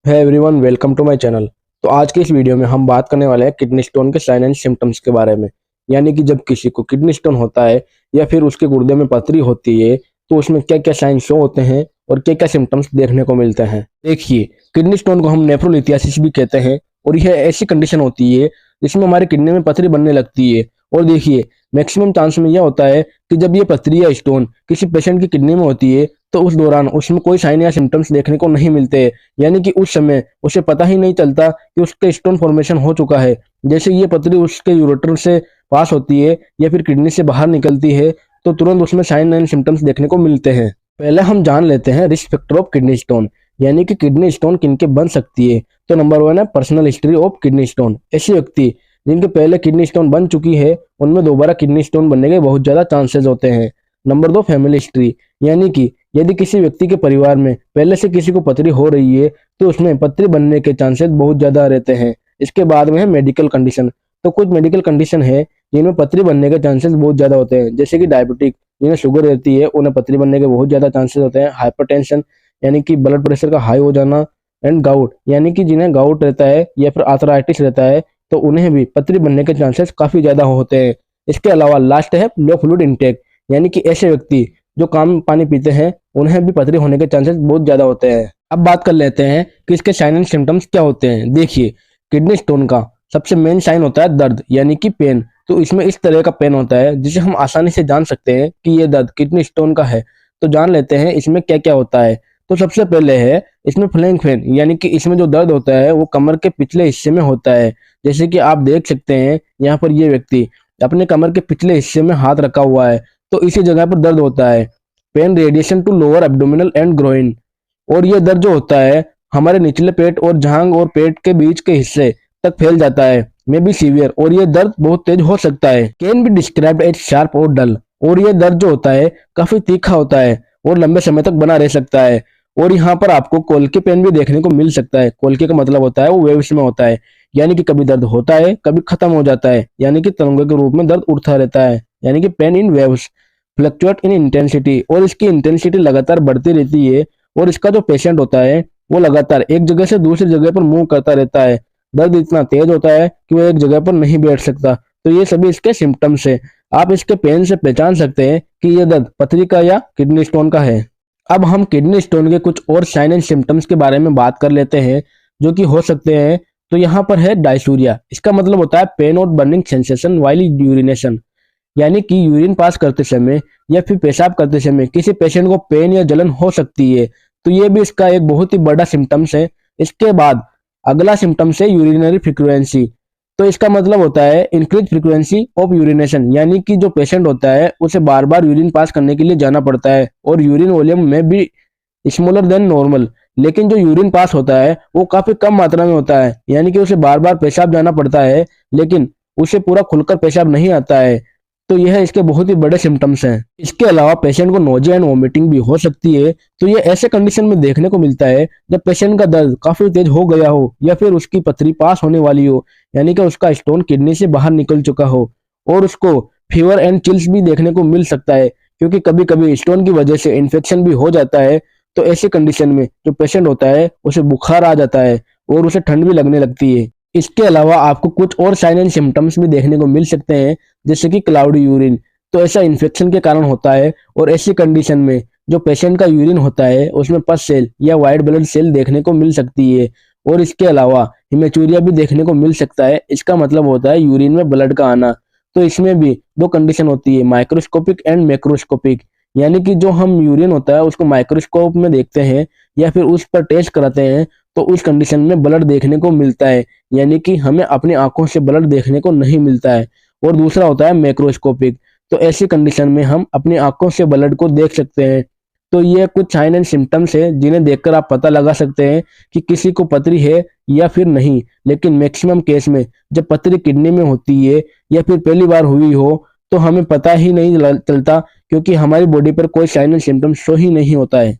है everyone, welcome to my channel. तो आज के इस वीडियो में हम बात करने वाले हैं किडनी स्टोन के साइन एंड सिम्टम्स के बारे में। यानी कि जब किसी को किडनी स्टोन होता है या फिर उसके गुर्दे में पथरी होती है तो उसमें क्या क्या साइन शो होते हैं और क्या क्या सिम्टम्स देखने को मिलते हैं। देखिए, किडनी स्टोन को हम नेफ्रोलिथियासिस भी कहते हैं और यह ऐसी कंडीशन होती है जिसमें हमारे किडनी में पथरी बनने लगती है। और देखिए, मैक्सिमम चांस में यह होता है कि जब ये पथरी या स्टोन किसी पेशेंट की किडनी में होती है तो उस दौरान उसमें कोई साइन या सिम्टम्स देखने को नहीं मिलते। यानी कि उस समय उसे पता ही नहीं चलता कि उसके स्टोन फॉर्मेशन हो चुका है। जैसे ये पथरी उसके यूरेटर से पास होती है या फिर किडनी से बाहर निकलती है तो तुरंत उसमें साइन एंड सिम्टम्स देखने को मिलते हैं। पहले हम जान लेते हैं risk factor of kidney stone, यानी कि किडनी स्टोन किनके बन सकती है। तो नंबर 1 है personal history of kidney stone. ऐसे व्यक्ति जिनके पहले किडनी स्टोन बन चुकी है उनमें दोबारा किडनी स्टोन बनने के बहुत ज्यादा चांसेस होते हैं। नंबर 2 फैमिली हिस्ट्री, यानी कि यदि किसी व्यक्ति के परिवार में पहले से किसी को पथरी हो रही है तो उसमें पथरी बनने के चांसेस बहुत ज्यादा रहते हैं। इसके बाद में है मेडिकल कंडीशन। तो कुछ मेडिकल कंडीशन है जिनमें पथरी बनने के चांसेस बहुत ज्यादा होते हैं, जैसे कि डायबिटिक, जिन्हें शुगर रहती है उन्हें पथरी बनने के बहुत ज्यादा चांसेस होते हैं। हाइपरटेंशन, यानी कि ब्लड प्रेशर का हाई हो जाना। एंड गाउट, यानी कि जिन्हें गाउट रहता है या फिर आर्थराइटिस रहता है तो उन्हें भी पथरी बनने के चांसेस काफी ज्यादा होते हैं। इसके अलावा लास्ट है लो फ्लूइड इंटेक, यानी कि ऐसे व्यक्ति जो कम पानी पीते हैं उन्हें भी पथरी होने के चांसेस बहुत ज्यादा होते हैं। अब बात कर लेते हैं कि इसके साइन एंड सिम्टम्स क्या होते हैं। देखिए, किडनी स्टोन का सबसे मेन साइन होता है दर्द, यानी कि पेन। तो इसमें इस तरह का पेन होता है जिसे हम आसानी से जान सकते हैं कि ये दर्द किडनी स्टोन का है। तो जान लेते हैं इसमें क्या क्या होता है। तो सबसे पहले है इसमें फ्लैंक पेन, यानी कि इसमें जो दर्द होता है वो कमर के पिछले हिस्से में होता है। जैसे कि आप देख सकते हैं यहाँ पर ये व्यक्ति अपने कमर के पिछले हिस्से में हाथ रखा हुआ है तो इसी जगह पर दर्द होता है। Pain radiation to lower abdominal and groin, और ये दर्द जो होता है हमारे निचले पेट और जांघ और पेट के बीच के हिस्से तक फैल जाता है। मे बी सीवियर, और ये दर्द बहुत तेज हो सकता है। Can be described as sharp और डल, और ये दर्द जो होता है काफी तीखा होता है और लंबे समय तक बना रह सकता है। और यहाँ पर आपको कोल्के पेन भी देखने को मिल सकता है। कोल्के का मतलब होता है वो वेव्स में होता है, यानी कि कभी दर्द होता है कभी खत्म हो जाता है, यानी कि तरंगों के रूप में दर्द उठता रहता है, यानी कि pain in waves fluctuate in intensity, और इसकी इंटेंसिटी लगातार बढ़ती रहती है। और इसका जो पेशेंट होता है वो लगातार एक जगह से दूसरी जगह पर मूव करता रहता है। दर्द इतना तेज होता है कि वो एक जगह पर नहीं बैठ सकता। तो ये सभी इसके सिम्टम्स है। आप इसके पेन से पहचान सकते हैं कि ये दर्द पथरी का या किडनी स्टोन का है। अब हम किडनी स्टोन के कुछ और साइन एंड सिम्टम्स के बारे में बात कर लेते हैं जो कि हो सकते हैं। तो यहाँ पर है डायसूरिया। इसका मतलब होता है पेन और बर्निंग सेंसेशन वाइल यूरिनेशन, यानी कि यूरिन पास करते समय या फिर पेशाब करते समय किसी पेशेंट को पेन या जलन हो सकती है। तो ये भी इसका एक बहुत ही बड़ा सिम्टम्स है। इसके बाद अगला सिम्टम्स है यूरिनरी फ्रीक्वेंसी। तो इसका मतलब होता है इंक्रीज फ्रीक्वेंसी ऑफ यूरिनेशन, यानी कि जो पेशेंट होता है उसे बार बार यूरिन पास करने के लिए जाना पड़ता है और यूरिन वॉल्यूम में भी स्मॉलर देन नॉर्मल। लेकिन जो यूरिन पास होता है वो काफी कम मात्रा में होता है, यानी कि उसे बार बार पेशाब जाना पड़ता है लेकिन उसे पूरा खुलकर पेशाब नहीं आता है। तो यह इसके बहुत ही बड़े सिम्टम्स हैं। इसके अलावा पेशेंट को नोजिया एंड वोमिटिंग भी हो सकती है। तो ये ऐसे कंडीशन में देखने को मिलता है जब पेशेंट का दर्द काफी तेज हो गया हो या फिर उसकी पथरी पास होने वाली हो, यानी कि उसका स्टोन किडनी से बाहर निकल चुका हो। और उसको फीवर एंड चिल्स भी देखने को मिल सकता है, क्योंकि कभी कभी स्टोन की वजह से इन्फेक्शन भी हो जाता है। तो ऐसी कंडीशन में जो पेशेंट होता है उसे बुखार आ जाता है और उसे ठंड भी लगने लगती है। इसके अलावा आपको कुछ और साइन एंड सिम्टम्स भी देखने को मिल सकते हैं, जैसे कि क्लाउडी यूरिन। तो ऐसा इन्फेक्शन के कारण होता है और ऐसी कंडीशन में जो पेशेंट का यूरिन होता है उसमें पस सेल या व्हाइट ब्लड सेल देखने को मिल सकती है। और इसके अलावा हिमेचूरिया भी देखने को मिल सकता है। इसका मतलब होता है यूरिन में ब्लड का आना। तो इसमें भी दो कंडीशन होती है, माइक्रोस्कोपिक एंड मैक्रोस्कोपिक, यानी कि जो हम यूरिन होता है उसको माइक्रोस्कोप में देखते हैं या फिर उस पर टेस्ट कराते हैं तो उस कंडीशन में ब्लड देखने को मिलता है, यानी कि हमें अपनी आंखों से ब्लड देखने को नहीं मिलता है। और दूसरा होता है मैक्रोस्कोपिक। तो ऐसी कंडीशन में हम अपनी आंखों से ब्लड को देख सकते हैं। तो ये कुछ साइन एंड सिम्टम्स है जिन्हें देखकर आप पता लगा सकते हैं कि किसी को पथरी है या फिर नहीं। लेकिन मैक्सिमम केस में जब पथरी किडनी में होती है या फिर पहली बार हुई हो तो हमें पता ही नहीं चलता, क्योंकि हमारी बॉडी पर कोई साइन एंड सिम्टम्स शो ही नहीं होता है।